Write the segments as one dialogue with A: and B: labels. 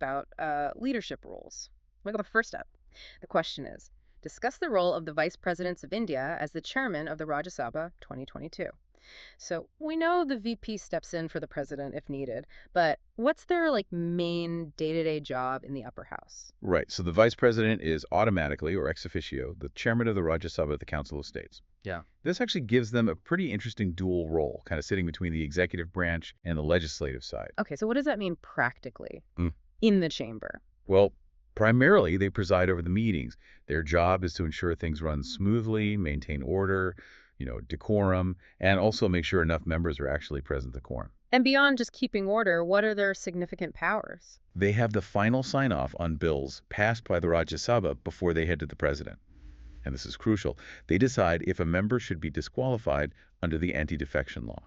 A: about leadership roles. We got the first step. The question is, discuss the role of the Vice Presidents of India as the chairman of the Rajya Sabha 2022. So we know the VP steps in for the president if needed, but what's their main day-to-day job in the upper house?
B: Right. So the vice president is automatically, or ex officio, the chairman of the Rajya Sabha, the Council of States.
C: Yeah.
B: This actually gives them a pretty interesting dual role, kind of sitting between the executive branch and the legislative side.
A: Okay, so what does that mean practically
B: Mm.
A: in the chamber?
B: Well, primarily, they preside over the meetings. Their job is to ensure things run smoothly, maintain order, decorum, and also make sure enough members are actually present at quorum.
A: And beyond just keeping order, what are their significant powers?
B: They have the final sign-off on bills passed by the Rajya Sabha before they head to the president. And this is crucial. They decide if a member should be disqualified under the anti-defection law.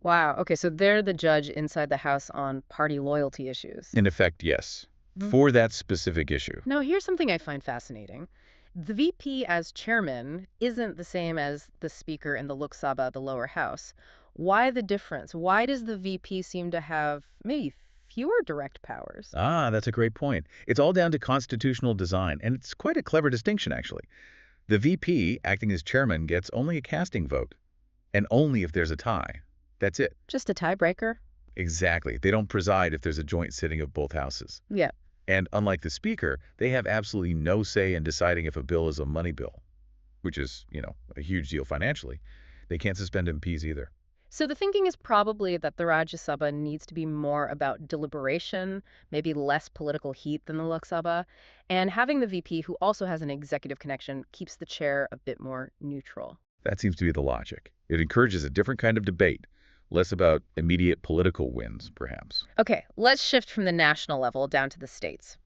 A: Wow, okay, so they're the judge inside the House on party loyalty issues.
B: In effect, yes. For that specific issue.
A: Now, here's something I find fascinating. The VP as chairman isn't the same as the speaker in the Lok Sabha, the lower house. Why the difference? Why does the VP seem to have maybe fewer direct powers?
B: That's a great point. It's all down to constitutional design, and it's quite a clever distinction, actually. The VP, acting as chairman, gets only a casting vote, and only if there's a tie. That's it.
A: Just a tiebreaker?
B: Exactly. They don't preside if there's a joint sitting of both houses.
A: Yeah.
B: And unlike the speaker, they have absolutely no say in deciding if a bill is a money bill, which is, a huge deal financially. They can't suspend MPs either.
A: So the thinking is probably that the Rajya Sabha needs to be more about deliberation, maybe less political heat than the Lok Sabha, and having the VP, who also has an executive connection, keeps the chair a bit more neutral.
B: That seems to be the logic. It encourages a different kind of debate, less about immediate political wins, perhaps.
A: Okay, let's shift from the national level down to the states.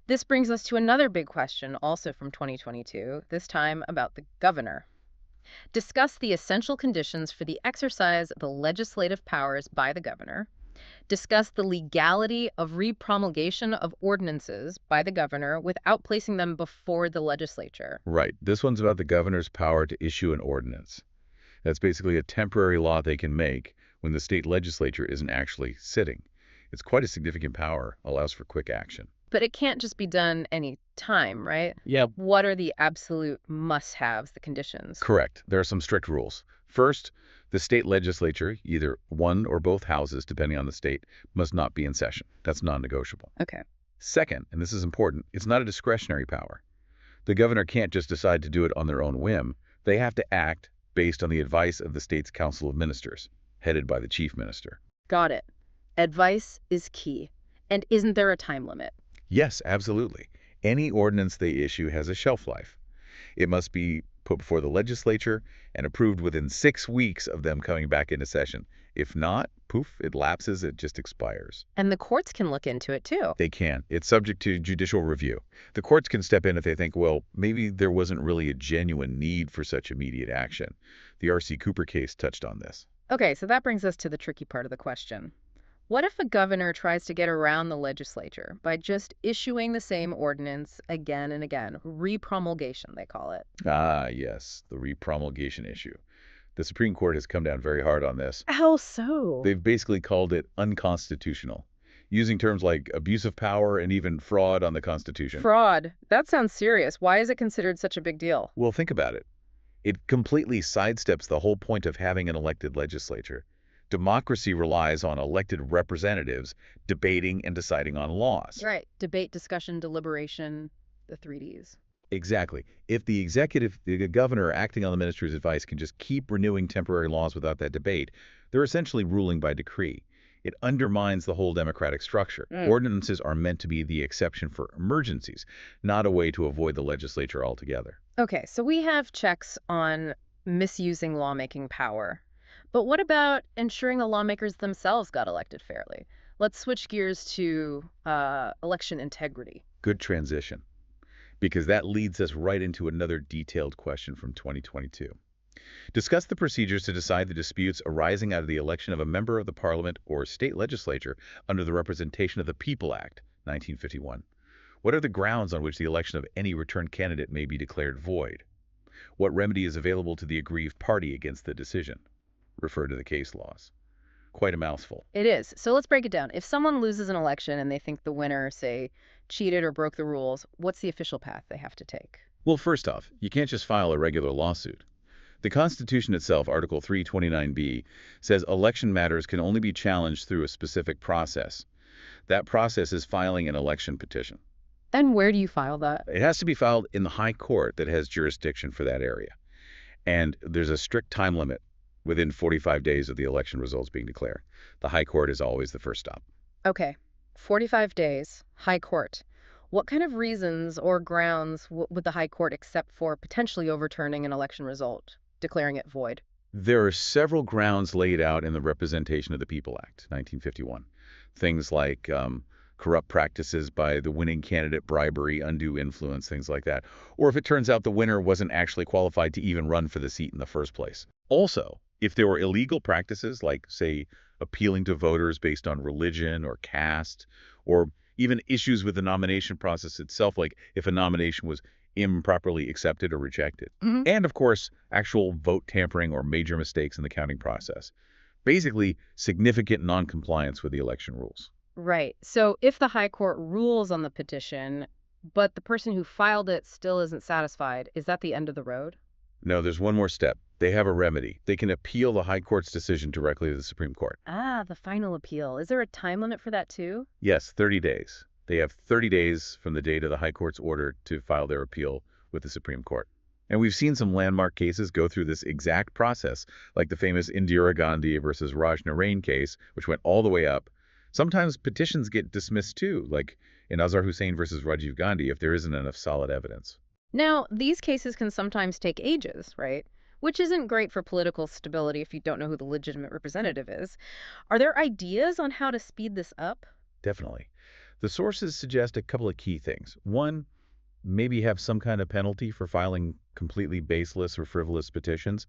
A: This brings us to another big question, also from 2022, this time about the governor. Discuss the essential conditions for the exercise of the legislative powers by the governor. Discuss the legality of re-promulgation of ordinances by the governor without placing them before the legislature.
B: Right. This one's about the governor's power to issue an ordinance. That's basically a temporary law they can make when the state legislature isn't actually sitting. It's quite a significant power, allows for quick action.
A: But it can't just be done any time, right?
C: Yeah.
A: What are the absolute must-haves, the conditions?
B: Correct. There are some strict rules. First, the state legislature, either one or both houses, depending on the state, must not be in session. That's non-negotiable.
A: Okay.
B: Second, and this is important, it's not a discretionary power. The governor can't just decide to do it on their own whim. They have to act based on the advice of the state's Council of Ministers, headed by the chief minister.
A: Got it. Advice is key. And isn't there a time limit?
B: Yes, absolutely. Any ordinance they issue has a shelf life. It must be put before the legislature and approved within 6 weeks of them coming back into session. If not, poof, it lapses, it just expires.
A: And the courts can look into it too.
B: They can. It's subject to judicial review. The courts can step in if they think, well, maybe there wasn't really a genuine need for such immediate action. The R.C. Cooper case touched on this.
A: Okay, so that brings us to the tricky part of the question. What if a governor tries to get around the legislature by just issuing the same ordinance again and again? Re-promulgation, they call it.
B: Yes, the re-promulgation issue. The Supreme Court has come down very hard on this.
A: How so?
B: They've basically called it unconstitutional, using terms like abuse of power and even fraud on the Constitution.
A: Fraud. That sounds serious. Why is it considered such a big deal?
B: Well, think about it. It completely sidesteps the whole point of having an elected legislature. Democracy relies on elected representatives debating and deciding on laws.
A: Right. Debate, discussion, deliberation, the 3Ds.
B: Exactly. If the governor acting on the minister's advice can just keep renewing temporary laws without that debate, they're essentially ruling by decree. It undermines the whole democratic structure. Ordinances are meant to be the exception for emergencies, not a way to avoid the legislature altogether.
A: Okay, so we have checks on misusing lawmaking power. But what about ensuring the lawmakers themselves got elected fairly? Let's switch gears to election integrity.
B: Good transition, because that leads us right into another detailed question from 2022. Discuss the procedures to decide the disputes arising out of the election of a member of the Parliament or state legislature under the Representation of the People Act, 1951. What are the grounds on which the election of any returned candidate may be declared void? What remedy is available to the aggrieved party against the decision? Refer to the case laws. Quite a mouthful.
A: It is. So let's break it down. If someone loses an election and they think the winner, say, cheated or broke the rules, what's the official path they have to take?
B: Well, first off, you can't just file a regular lawsuit. The Constitution itself, Article 329B, says election matters can only be challenged through a specific process. That process is filing an election petition.
A: And where do you file that?
B: It has to be filed in the high court that has jurisdiction for that area. And there's a strict time limit within 45 days of the election results being declared. The high court is always the first stop.
A: Okay, 45 days, high court. What kind of reasons or grounds would the high court accept for potentially overturning an election result, declaring it void?
B: There are several grounds laid out in the Representation of the People Act, 1951. Things like corrupt practices by the winning candidate, bribery, undue influence, things like that. Or if it turns out the winner wasn't actually qualified to even run for the seat in the first place. Also, if there were illegal practices like, say, appealing to voters based on religion or caste, or even issues with the nomination process itself, like if a nomination was improperly accepted or rejected. And, of course, actual vote tampering or major mistakes in the counting process. Basically, significant noncompliance with the election rules.
A: Right. So if the high court rules on the petition, but the person who filed it still isn't satisfied, is that the end of the road?
B: No, there's one more step. They have a remedy. They can appeal the high court's decision directly to the Supreme Court.
A: Ah, the final appeal. Is there a time limit for that too?
B: Yes, 30 days. They have 30 days from the date of the high court's order to file their appeal with the Supreme Court. And we've seen some landmark cases go through this exact process, like the famous Indira Gandhi versus Raj Narain case, which went all the way up. Sometimes petitions get dismissed too, like in Azhar Hussain versus Rajiv Gandhi, if there isn't enough solid evidence.
A: Now, these cases can sometimes take ages, right? Which isn't great for political stability if you don't know who the legitimate representative is. Are there ideas on how to speed this up?
B: Definitely. The sources suggest a couple of key things. One, maybe have some kind of penalty for filing completely baseless or frivolous petitions,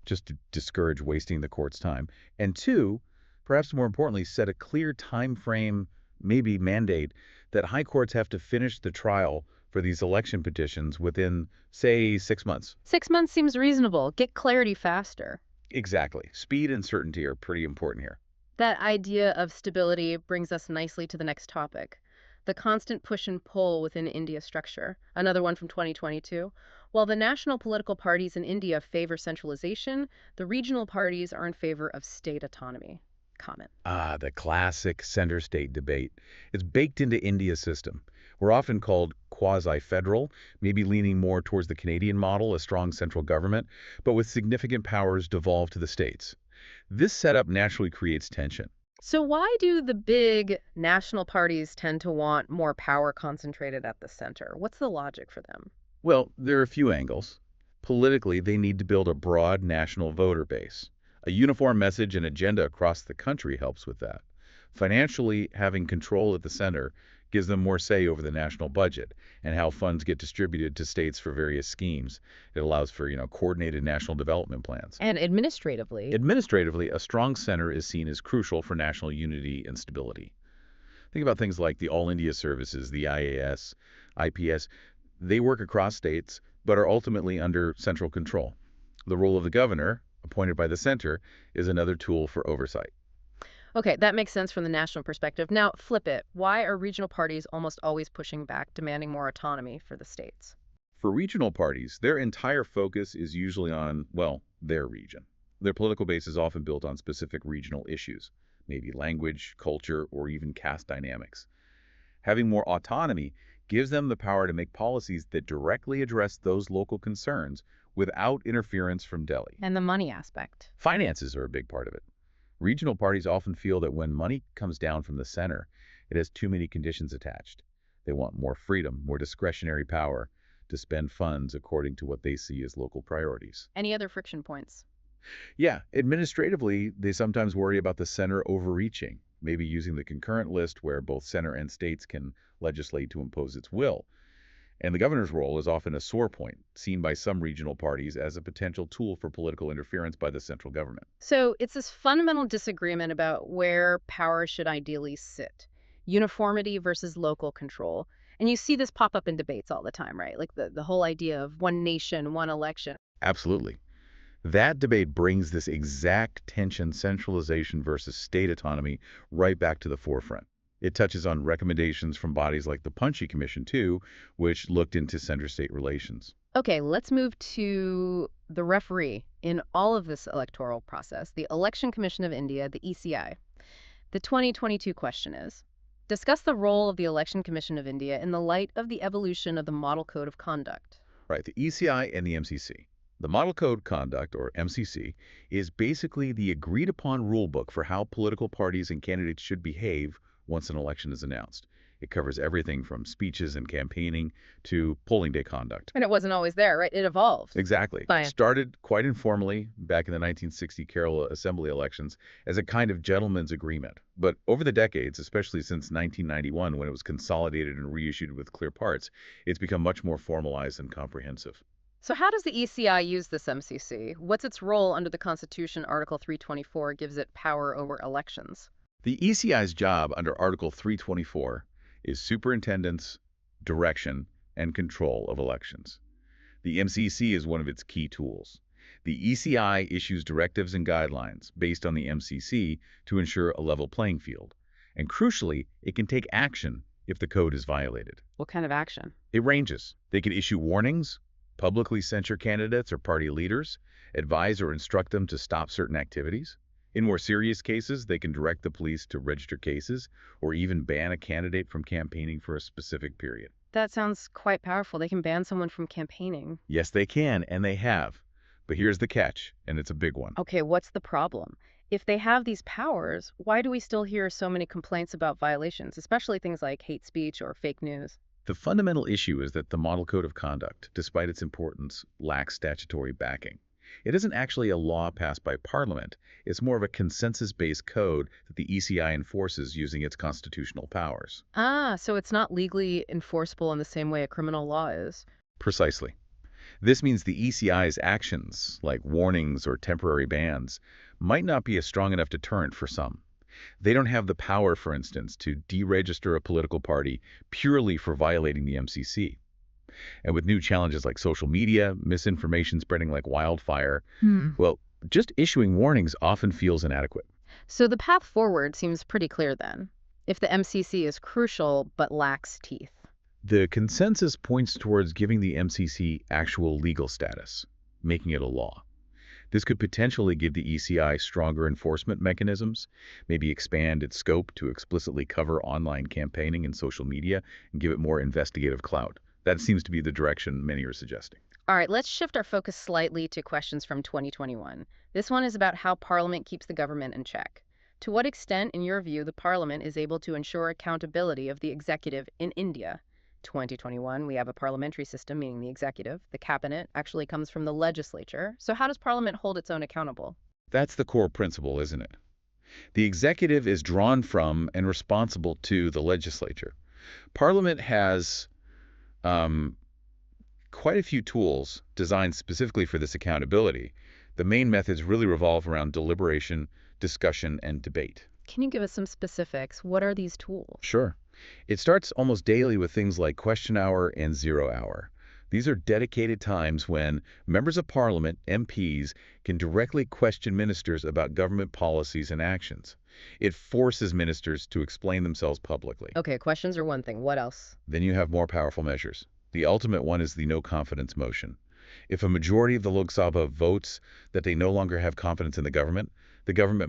B: just to discourage wasting the court's time. And two, perhaps more importantly, set a clear time frame, maybe mandate, that high courts have to finish the trial for these election petitions within, say, 6 months.
A: 6 months seems reasonable. Get clarity faster.
B: Exactly. Speed and certainty are pretty important here.
A: That idea of stability brings us nicely to the next topic, the constant push and pull within India's structure, another one from 2022. While the national political parties in India favor centralization, the regional parties are in favor of state autonomy. Comment.
B: Ah, the classic center-state debate. It's baked into India's system. We're often called quasi-federal, maybe leaning more towards the Canadian model, a strong central government, but with significant powers devolved to the states. This setup naturally creates tension.
A: So why do the big national parties tend to want more power concentrated at the center? What's the logic for them?
B: Well, there are a few angles. Politically, they need to build a broad national voter base. A uniform message and agenda across the country helps with that. Financially, having control at the center gives them more say over the national budget and how funds get distributed to states for various schemes. It allows for, coordinated national development plans.
A: And administratively,
B: Administratively, a strong center is seen as crucial for national unity and stability. Think about things like the All India Services, the IAS, IPS. They work across states, but are ultimately under central control. The role of the governor, appointed by the center, is another tool for oversight.
A: okay, that makes sense from the national perspective. Now, flip it. Why are regional parties almost always pushing back, demanding more autonomy for the states?
B: For regional parties, their entire focus is usually on, well, their region. Their political base is often built on specific regional issues, maybe language, culture, or even caste dynamics. Having more autonomy gives them the power to make policies that directly address those local concerns without interference from Delhi.
A: And the money aspect.
B: Finances are a big part of it. Regional parties often feel that when money comes down from the center, it has too many conditions attached. They want more freedom, more discretionary power to spend funds according to what they see as local priorities.
A: Any other friction points?
B: Yeah, administratively, they sometimes worry about the center overreaching, maybe using the concurrent list where both center and states can legislate to impose its will. And the governor's role is often a sore point, seen by some regional parties as a potential tool for political interference by the central government.
A: So it's this fundamental disagreement about where power should ideally sit, uniformity versus local control. And you see this pop up in debates all the time, right? Like the whole idea of one nation, one election.
B: Absolutely. That debate brings this exact tension, centralization versus state autonomy, right back to the forefront. It touches on recommendations from bodies like the Punchy Commission, too, which looked into center-state relations.
A: Okay, let's move to the referee in all of this electoral process, the Election Commission of India, the ECI. The 2022 question is, discuss the role of the Election Commission of India in the light of the evolution of the Model Code of Conduct.
B: Right, the ECI and the MCC. The Model Code Conduct, or MCC, is basically the agreed-upon rulebook for how political parties and candidates should behave once an election is announced. It covers everything from speeches and campaigning to polling day conduct.
A: And it wasn't always there, right? It evolved.
B: Exactly.
A: Fine.
B: Started quite informally back in the 1960 Kerala Assembly elections as a kind of gentleman's agreement. But over the decades, especially since 1991 when it was consolidated and reissued with clear parts, it's become much more formalized and comprehensive.
A: So how does the ECI use this MCC? What's its role under the Constitution? Article 324 gives it power over elections.
B: The ECI's job under Article 324 is superintendence, direction, and control of elections. The MCC is one of its key tools. The ECI issues directives and guidelines based on the MCC to ensure a level playing field. And crucially, it can take action if the code is violated.
A: What kind of action?
B: It ranges. They can issue warnings, publicly censure candidates or party leaders, advise or instruct them to stop certain activities. In more serious cases, they can direct the police to register cases or even ban a candidate from campaigning for a specific period.
A: That sounds quite powerful. They can ban someone from campaigning.
B: Yes, they can, and they have. But here's the catch, and it's a big one.
A: Okay, what's the problem? If they have these powers, why do we still hear so many complaints about violations, especially things like hate speech or fake news?
B: The fundamental issue is that the Model Code of Conduct, despite its importance, lacks statutory backing. It isn't actually a law passed by Parliament. It's more of a consensus-based code that the ECI enforces using its constitutional powers.
A: Ah, so it's not legally enforceable in the same way a criminal law is.
B: Precisely. This means the ECI's actions, like warnings or temporary bans, might not be a strong enough deterrent for some. They don't have the power, for instance, to deregister a political party purely for violating the MCC. And with new challenges like social media, misinformation spreading like wildfire, well, just issuing warnings often feels inadequate.
A: So the path forward seems pretty clear then, if the MCC is crucial but lacks teeth.
B: The consensus points towards giving the MCC actual legal status, making it a law. This could potentially give the ECI stronger enforcement mechanisms, maybe expand its scope to explicitly cover online campaigning and social media, and give it more investigative clout. That seems to be the direction many are suggesting.
A: All right, let's shift our focus slightly to questions from 2021. This one is about how Parliament keeps the government in check. To what extent, in your view, the Parliament is able to ensure accountability of the executive in India? 2021, we have a parliamentary system, meaning the executive. The cabinet actually comes from the legislature. So how does Parliament hold its own accountable?
B: That's the core principle, isn't it? The executive is drawn from and responsible to the legislature. Parliament has quite a few tools designed specifically for this accountability. The main methods really revolve around deliberation, discussion, and debate.
A: Can you give us some specifics? What are these tools?
B: Sure. It starts almost daily with things like question hour and 0 hour. These are dedicated times when members of Parliament, MPs, can directly question ministers about government policies and actions. It forces ministers to explain themselves publicly.
A: Okay, questions are one thing. What else?
B: Then you have more powerful measures. The ultimate one is the no confidence motion. If a majority of the Lok Sabha votes that they no longer have confidence in the government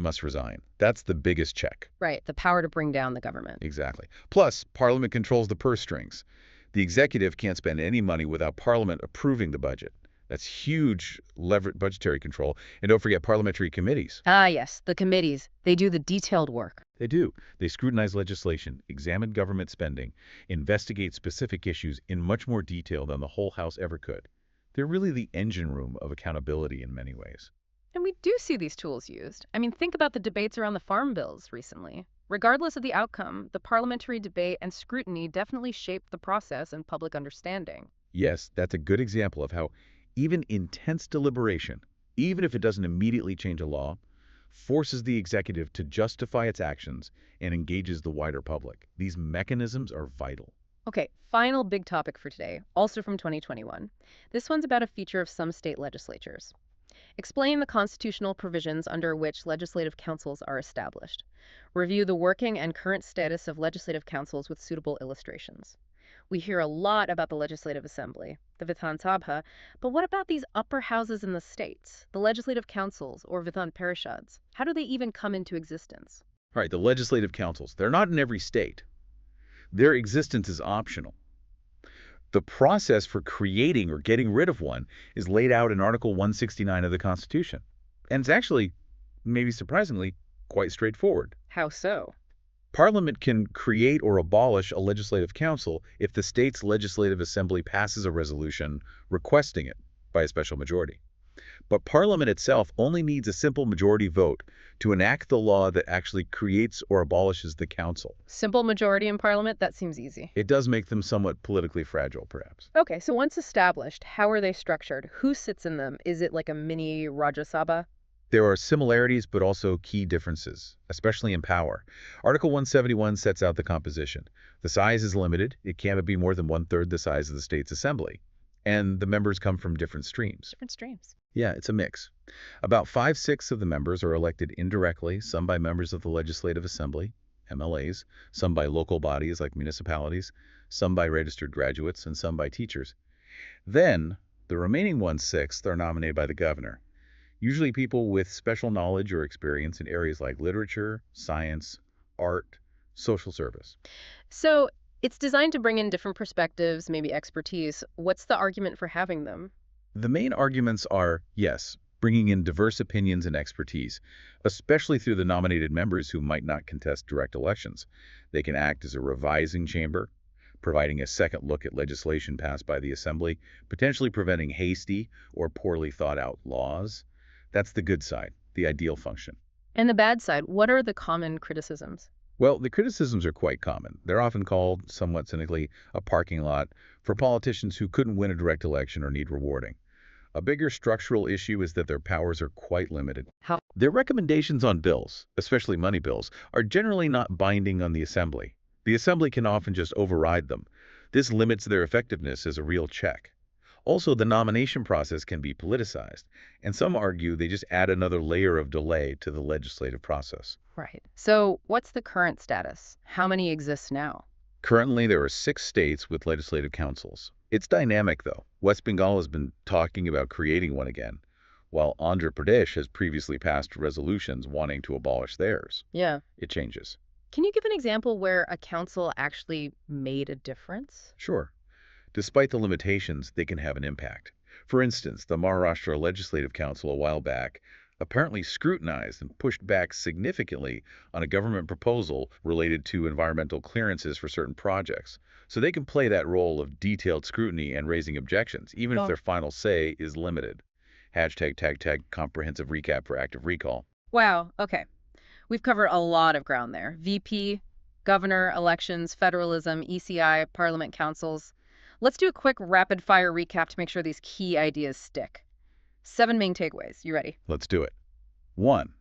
B: must resign. That's the biggest check.
A: Right, the power to bring down the government.
B: Exactly. Plus, Parliament controls the purse strings. The executive can't spend any money without Parliament approving the budget. That's huge budgetary control. And don't forget parliamentary committees.
A: Ah, yes, the committees. They do the detailed work.
B: They do. They scrutinize legislation, examine government spending, investigate specific issues in much more detail than the whole House ever could. They're really the engine room of accountability in many ways.
A: And we do see these tools used. I mean, think about the debates around the farm bills recently. Regardless of the outcome, the parliamentary debate and scrutiny definitely shaped the process and public understanding.
B: Yes, that's a good example of how even intense deliberation, even if it doesn't immediately change a law, forces the executive to justify its actions and engages the wider public. These mechanisms are vital.
A: Okay, final big topic for today, also from 2021. This one's about a feature of some state legislatures. Explain the constitutional provisions under which legislative councils are established. Review the working and current status of legislative councils with suitable illustrations. We hear a lot about the Legislative Assembly, the Vidhan Sabha, but what about these upper houses in the states, the legislative councils or Vidhan Parishads? How do they even come into existence?
B: All right, the legislative councils, they're not in every state. Their existence is optional. The process for creating or getting rid of one is laid out in Article 169 of the Constitution. And it's actually, maybe surprisingly, quite straightforward.
A: How so?
B: Parliament can create or abolish a legislative council if the state's legislative assembly passes a resolution requesting it by a special majority. But Parliament itself only needs a simple majority vote to enact the law that actually creates or abolishes the council.
A: Simple majority in Parliament? That seems easy.
B: It does make them somewhat politically fragile, perhaps.
A: Okay, so once established, how are they structured? Who sits in them? Is it like a mini Rajya Sabha?
B: There are similarities but also key differences, especially in power. Article 171 sets out the composition. The size is limited. It can't be more than one-third the size of the state's assembly. And the members come from different streams.
A: Different streams.
B: Yeah, it's a mix. About 5/6 of the members are elected indirectly, some by members of the Legislative Assembly, MLAs, some by local bodies like municipalities, some by registered graduates, and some by teachers. Then, the remaining 1/6 are nominated by the governor. Usually people with special knowledge or experience in areas like literature, science, art, social service.
A: So it's designed to bring in different perspectives, maybe expertise. What's the argument for having them?
B: The main arguments are, yes, bringing in diverse opinions and expertise, especially through the nominated members who might not contest direct elections. They can act as a revising chamber, providing a second look at legislation passed by the Assembly, potentially preventing hasty or poorly thought out laws. That's the good side, the ideal function.
A: And the bad side, what are the common criticisms?
B: Well, the criticisms are quite common. They're often called, somewhat cynically, a parking lot for politicians who couldn't win a direct election or need rewarding. A bigger structural issue is that their powers are quite limited.
A: How?
B: Their recommendations on bills, especially money bills, are generally not binding on the Assembly. The Assembly can often just override them. This limits their effectiveness as a real check. Also, the nomination process can be politicized, and some argue they just add another layer of delay to the legislative process.
A: Right. So what's the current status? How many exist now?
B: Currently, there are 6 states with legislative councils. It's dynamic, though. West Bengal has been talking about creating one again, while Andhra Pradesh has previously passed resolutions wanting to abolish theirs.
A: Yeah.
B: It changes.
A: Can you give an example where a council actually made a difference?
B: Sure. Despite the limitations, they can have an impact. For instance, the Maharashtra Legislative Council a while back apparently scrutinized and pushed back significantly on a government proposal related to environmental clearances for certain projects. So they can play that role of detailed scrutiny and raising objections, even if their final say is limited. #tag comprehensive recap for active recall.
A: Wow. Okay. We've covered a lot of ground there. VP, governor, elections, federalism, ECI, parliament councils. Let's do a quick rapid-fire recap to make sure these key ideas stick. 7 main takeaways. You ready?
B: Let's do it. 1.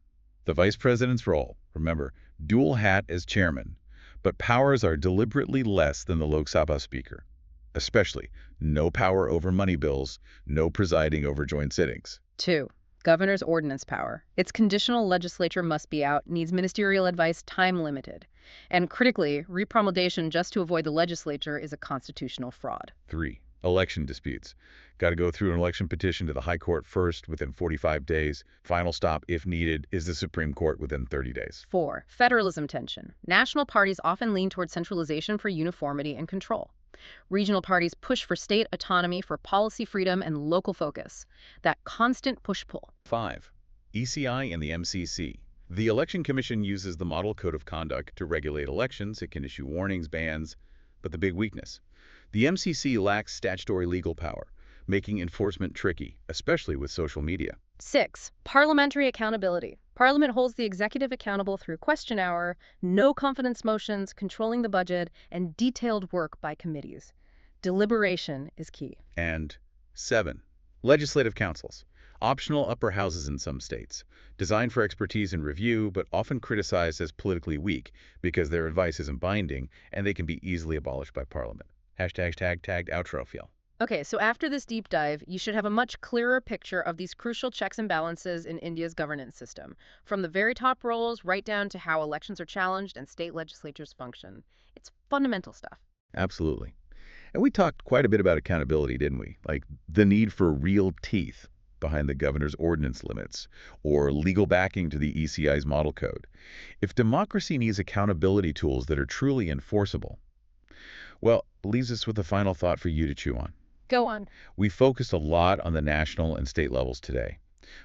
B: The vice president's role. Remember, dual hat as chairman, but powers are deliberately less than the Lok Sabha speaker. Especially, no power over money bills, no presiding over joint sittings.
A: 2. Governor's ordinance power. Its conditional legislature must be out, needs ministerial advice, time limited. And critically, re-promulgation just to avoid the legislature is a constitutional fraud.
B: 3. Election disputes. Got to go through an election petition to the High Court first within 45 days. Final stop, if needed, is the Supreme Court within 30 days.
A: 4. Federalism tension. National parties often lean toward centralization for uniformity and control. Regional parties push for state autonomy for policy freedom and local focus. That constant push-pull.
B: 5. ECI and the MCC. The Election Commission uses the Model Code of Conduct to regulate elections. It can issue warnings, bans, but the big weakness. The MCC lacks statutory legal power, making enforcement tricky, especially with social media.
A: 6. Parliamentary accountability. Parliament holds the executive accountable through question hour, no confidence motions, controlling the budget, and detailed work by committees. Deliberation is key.
B: And 7. Legislative councils. Optional upper houses in some states, designed for expertise and review, but often criticized as politically weak because their advice isn't binding and they can be easily abolished by Parliament. #tagged outro feel.
A: Okay, so after this deep dive, you should have a much clearer picture of these crucial checks and balances in India's governance system, from the very top roles right down to how elections are challenged and state legislatures function. It's fundamental stuff.
B: Absolutely. And we talked quite a bit about accountability, didn't we? Like the need for real teeth behind the governor's ordinance limits or legal backing to the ECI's model code. If democracy needs accountability tools that are truly enforceable, well, leaves us with a final thought for you to chew on.
A: Go on.
B: We focused a lot on the national and state levels today,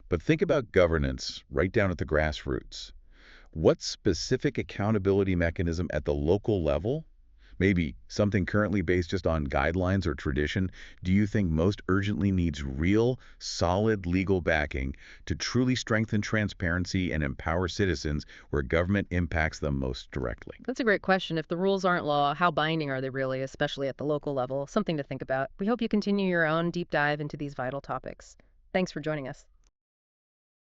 B: but think about governance right down at the grassroots. What specific accountability mechanism at the local level, maybe something currently based just on guidelines or tradition, do you think most urgently needs real, solid legal backing to truly strengthen transparency and empower citizens where government impacts them most directly?
A: That's a great question. If the rules aren't law, how binding are they really, especially at the local level? Something to think about. We hope you continue your own deep dive into these vital topics. Thanks for joining us.